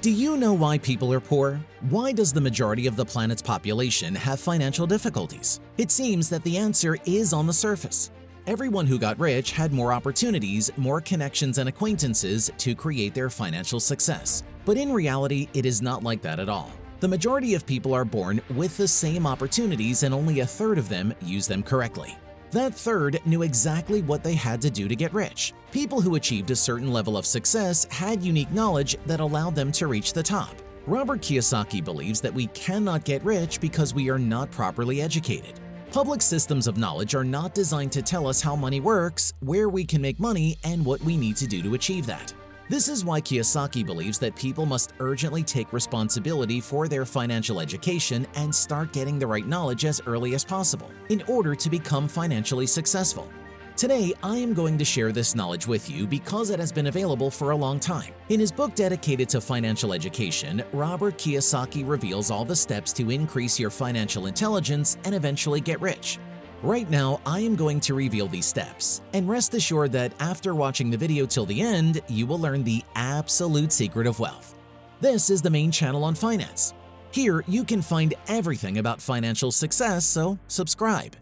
Do you know why people are poor? Why does the majority of the planet's population have financial difficulties? It seems that the answer is on the surface. Everyone who got rich had more opportunities, more connections and acquaintances to create their financial success. But in reality, it is not like that at all. The majority of people are born with the same opportunities and only a third of them use them correctly. That third knew exactly what they had to do to get rich. People who achieved a certain level of success had unique knowledge that allowed them to reach the top. Robert Kiyosaki believes that we cannot get rich because we are not properly educated. Public systems of knowledge are not designed to tell us how money works, where we can make money, and what we need to do to achieve that. This is why Kiyosaki believes that people must urgently take responsibility for their financial education and start getting the right knowledge as early as possible in order to become financially successful. Today, I am going to share this knowledge with you because it has been available for a long time. In his book dedicated to financial education, Robert Kiyosaki reveals all the steps to increase your financial intelligence and eventually get rich. Right now, I am going to reveal these steps, and rest assured that after watching the video till the end, you will learn the absolute secret of wealth. This is the main channel on finance. Here, you can find everything about financial success, so subscribe.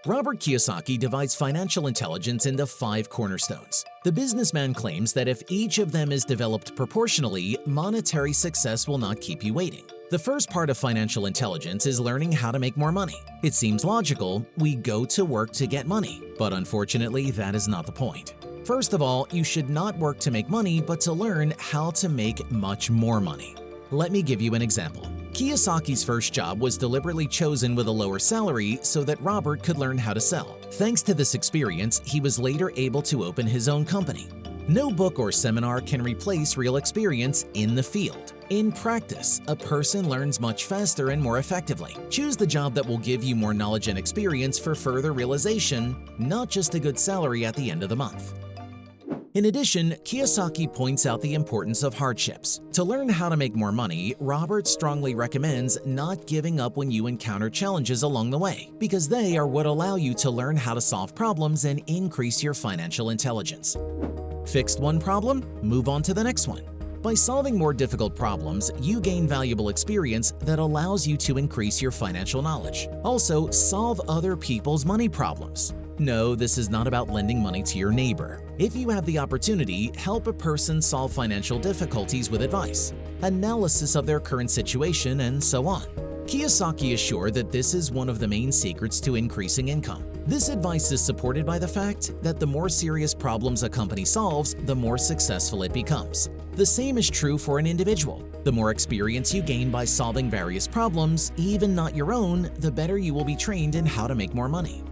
Robert Kiyosaki divides financial intelligence into 5 cornerstones. The businessman claims that if each of them is developed proportionally, monetary success will not keep you waiting. The first part of financial intelligence is learning how to make more money. It seems logical, we go to work to get money, but unfortunately, that is not the point. First of all, you should not work to make money, but to learn how to make much more money. Let me give you an example. Kiyosaki's first job was deliberately chosen with a lower salary so that Robert could learn how to sell. Thanks to this experience, he was later able to open his own company. No book or seminar can replace real experience in the field. In practice, a person learns much faster and more effectively. Choose the job that will give you more knowledge and experience for further realization, not just a good salary at the end of the month. In addition, Kiyosaki points out the importance of hardships. To learn how to make more money, Robert strongly recommends not giving up when you encounter challenges along the way, because they are what allow you to learn how to solve problems and increase your financial intelligence. Fixed one problem, move on to the next one. By solving more difficult problems, you gain valuable experience that allows you to increase your financial knowledge. Also, solve other people's money problems. No, this is not about lending money to your neighbor. If you have the opportunity, help a person solve financial difficulties with advice, analysis of their current situation, and so on. Kiyosaki is sure that this is one of the main secrets to increasing income. This advice is supported by the fact that the more serious problems a company solves, the more successful it becomes. The same is true for an individual. The more experience you gain by solving various problems, even not your own, the better you will be trained in how to make more money.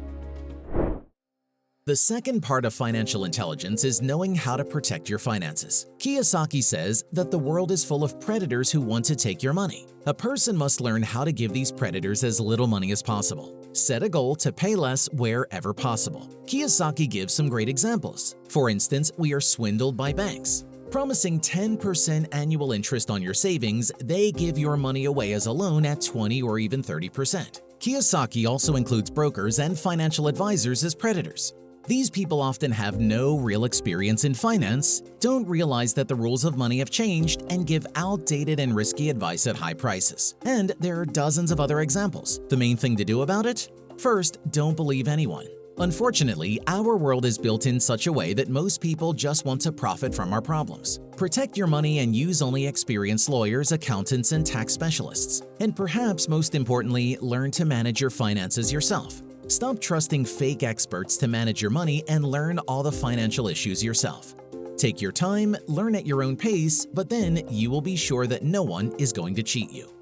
The second part of financial intelligence is knowing how to protect your finances. Kiyosaki says that the world is full of predators who want to take your money. A person must learn how to give these predators as little money as possible. Set a goal to pay less wherever possible. Kiyosaki gives some great examples. For instance, we are swindled by banks. Promising 10% annual interest on your savings, they give your money away as a loan at 20 or even 30%. Kiyosaki also includes brokers and financial advisors as predators. These people often have no real experience in finance, don't realize that the rules of money have changed, and give outdated and risky advice at high prices. And there are dozens of other examples. The main thing to do about it? First, don't believe anyone. Unfortunately, our world is built in such a way that most people just want to profit from our problems. Protect your money and use only experienced lawyers, accountants, and tax specialists. And perhaps most importantly, learn to manage your finances yourself. Stop trusting fake experts to manage your money and learn all the financial issues yourself. Take your time, learn at your own pace, but then you will be sure that no one is going to cheat you.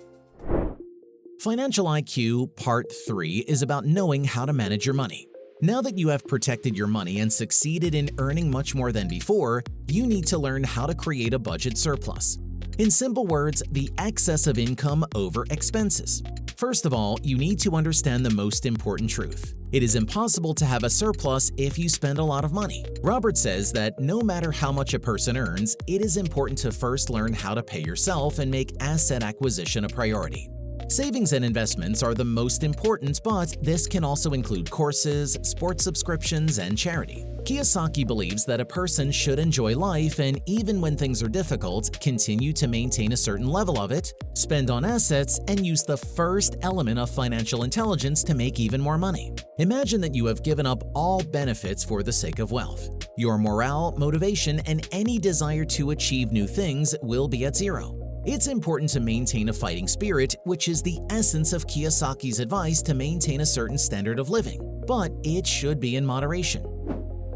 Financial IQ Part 3 is about knowing how to manage your money. Now that you have protected your money and succeeded in earning much more than before, you need to learn how to create a budget surplus. In simple words, the excess of income over expenses. First of all, you need to understand the most important truth. It is impossible to have a surplus if you spend a lot of money. Robert says that no matter how much a person earns, it is important to first learn how to pay yourself and make asset acquisition a priority. Savings and investments are the most important, but this can also include courses, sports subscriptions, and charity. Kiyosaki believes that a person should enjoy life and, even when things are difficult, continue to maintain a certain level of it, spend on assets, and use the first element of financial intelligence to make even more money. Imagine that you have given up all benefits for the sake of wealth. Your morale, motivation, and any desire to achieve new things will be at zero. It's important to maintain a fighting spirit, which is the essence of Kiyosaki's advice to maintain a certain standard of living, but it should be in moderation.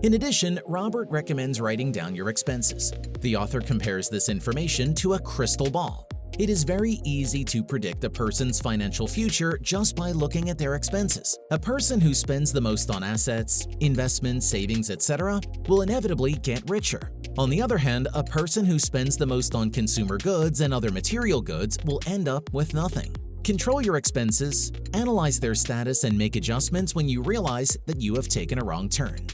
In addition, Robert recommends writing down your expenses. The author compares this information to a crystal ball. It is very easy to predict a person's financial future just by looking at their expenses. A person who spends the most on assets, investments, savings, etc. will inevitably get richer. On the other hand, a person who spends the most on consumer goods and other material goods will end up with nothing. Control your expenses, analyze their status, and make adjustments when you realize that you have taken a wrong turn.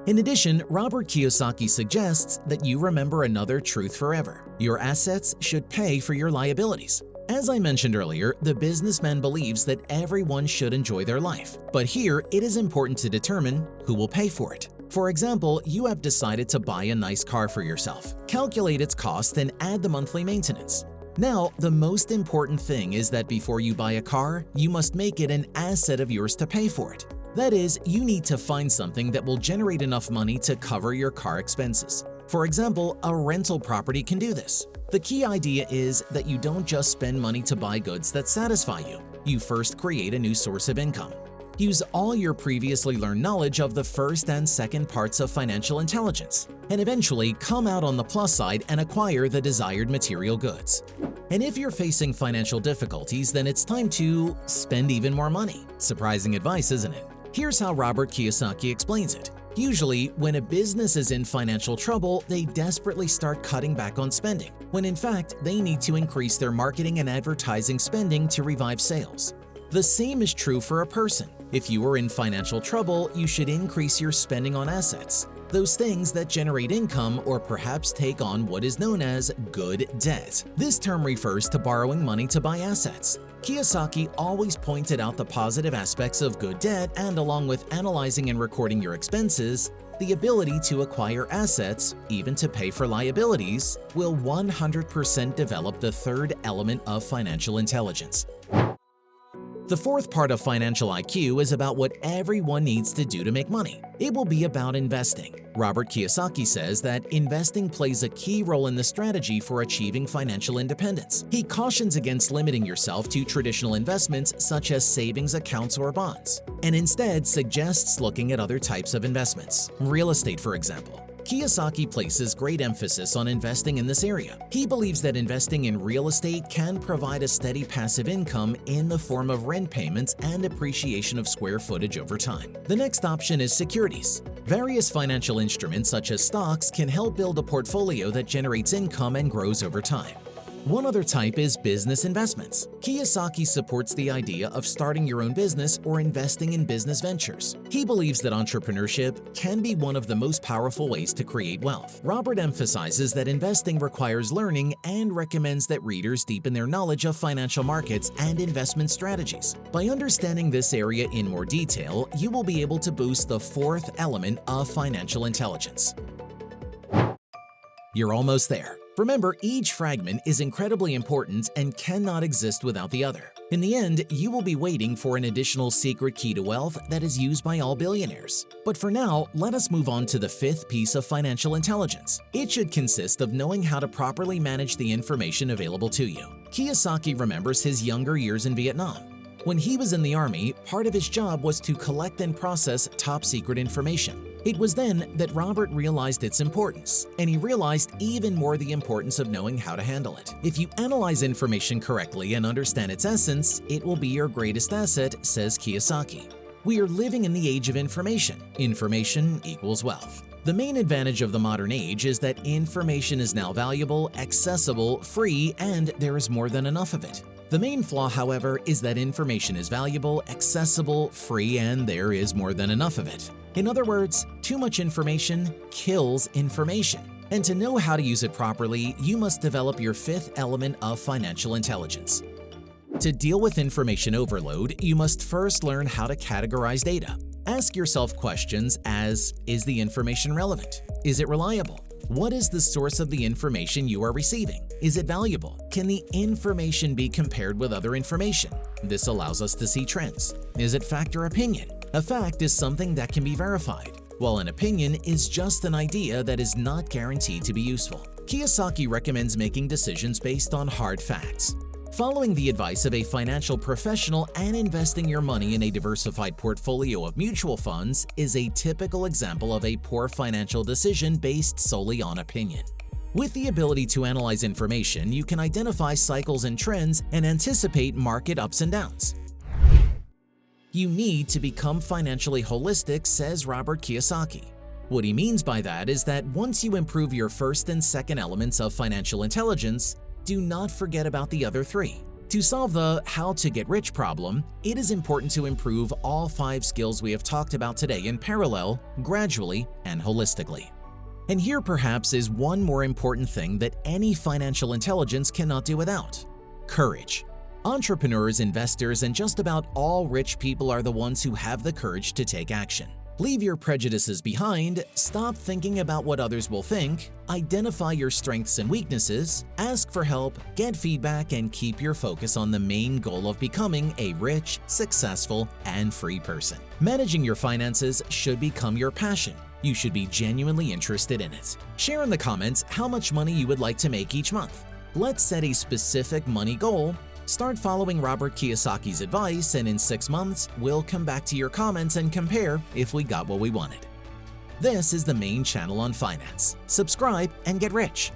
In addition, Robert Kiyosaki suggests that you remember another truth forever. Your assets should pay for your liabilities. As I mentioned earlier, the businessman believes that everyone should enjoy their life. But here, it is important to determine who will pay for it. For example, you have decided to buy a nice car for yourself. Calculate its cost and add the monthly maintenance. Now, the most important thing is that before you buy a car, you must make it an asset of yours to pay for it. That is, you need to find something that will generate enough money to cover your car expenses. For example, a rental property can do this. The key idea is that you don't just spend money to buy goods that satisfy you. You first create a new source of income. Use all your previously learned knowledge of the first and second parts of financial intelligence, and eventually come out on the plus side and acquire the desired material goods. And if you're facing financial difficulties, then it's time to spend even more money. Surprising advice, isn't it? Here's how Robert Kiyosaki explains it. Usually, when a business is in financial trouble, they desperately start cutting back on spending, when in fact, they need to increase their marketing and advertising spending to revive sales. The same is true for a person. If you are in financial trouble, you should increase your spending on assets, those things that generate income or perhaps take on what is known as good debt. This term refers to borrowing money to buy assets. Kiyosaki always pointed out the positive aspects of good debt, and along with analyzing and recording your expenses, the ability to acquire assets, even to pay for liabilities, will 100% develop the third element of financial intelligence. The fourth part of financial IQ is about what everyone needs to do to make money. It will be about investing. Robert Kiyosaki says that investing plays a key role in the strategy for achieving financial independence. He cautions against limiting yourself to traditional investments such as savings accounts or bonds, and instead suggests looking at other types of investments. Real estate, for example. Kiyosaki places great emphasis on investing in this area. He believes that investing in real estate can provide a steady passive income in the form of rent payments and appreciation of square footage over time. The next option is securities. Various financial instruments such as stocks can help build a portfolio that generates income and grows over time. One other type is business investments. Kiyosaki supports the idea of starting your own business or investing in business ventures. He believes that entrepreneurship can be one of the most powerful ways to create wealth. Robert emphasizes that investing requires learning and recommends that readers deepen their knowledge of financial markets and investment strategies. By understanding this area in more detail, you will be able to boost the fourth element of financial intelligence. You're almost there. Remember, each fragment is incredibly important and cannot exist without the other. In the end, you will be waiting for an additional secret key to wealth that is used by all billionaires. But for now, let us move on to the fifth piece of financial intelligence. It should consist of knowing how to properly manage the information available to you. Kiyosaki remembers his younger years in Vietnam. When he was in the army, part of his job was to collect and process top-secret information. It was then that Robert realized its importance, and he realized even more the importance of knowing how to handle it. If you analyze information correctly and understand its essence, it will be your greatest asset, says Kiyosaki. We are living in the age of information. Information equals wealth. The main advantage of the modern age is that information is now valuable, accessible, free, and there is more than enough of it. The main flaw, however, is that information is valuable, accessible, free, and there is more than enough of it. In other words, too much information kills information. And to know how to use it properly, you must develop your fifth element of financial intelligence. To deal with information overload, you must first learn how to categorize data. Ask yourself questions as, is the information relevant? Is it reliable? What is the source of the information you are receiving? Is it valuable? Can the information be compared with other information? This allows us to see trends. Is it fact or opinion? A fact is something that can be verified, while an opinion is just an idea that is not guaranteed to be useful. Kiyosaki recommends making decisions based on hard facts. Following the advice of a financial professional and investing your money in a diversified portfolio of mutual funds is a typical example of a poor financial decision based solely on opinion. With the ability to analyze information, you can identify cycles and trends and anticipate market ups and downs. You need to become financially holistic, says Robert Kiyosaki. What he means by that is that once you improve your first and second elements of financial intelligence, do not forget about the other three. To solve the how to get rich problem, it is important to improve all 5 skills we have talked about today in parallel, gradually, and holistically. And here perhaps is one more important thing that any financial intelligence cannot do without: courage. Entrepreneurs, investors, and just about all rich people are the ones who have the courage to take action. Leave your prejudices behind, stop thinking about what others will think, identify your strengths and weaknesses, ask for help, get feedback, and keep your focus on the main goal of becoming a rich, successful, and free person. Managing your finances should become your passion. You should be genuinely interested in it. Share in the comments how much money you would like to make each month. Let's set a specific money goal. Start following Robert Kiyosaki's advice, and in 6 months, we'll come back to your comments and compare if we got what we wanted. This is the main channel on finance. Subscribe and get rich.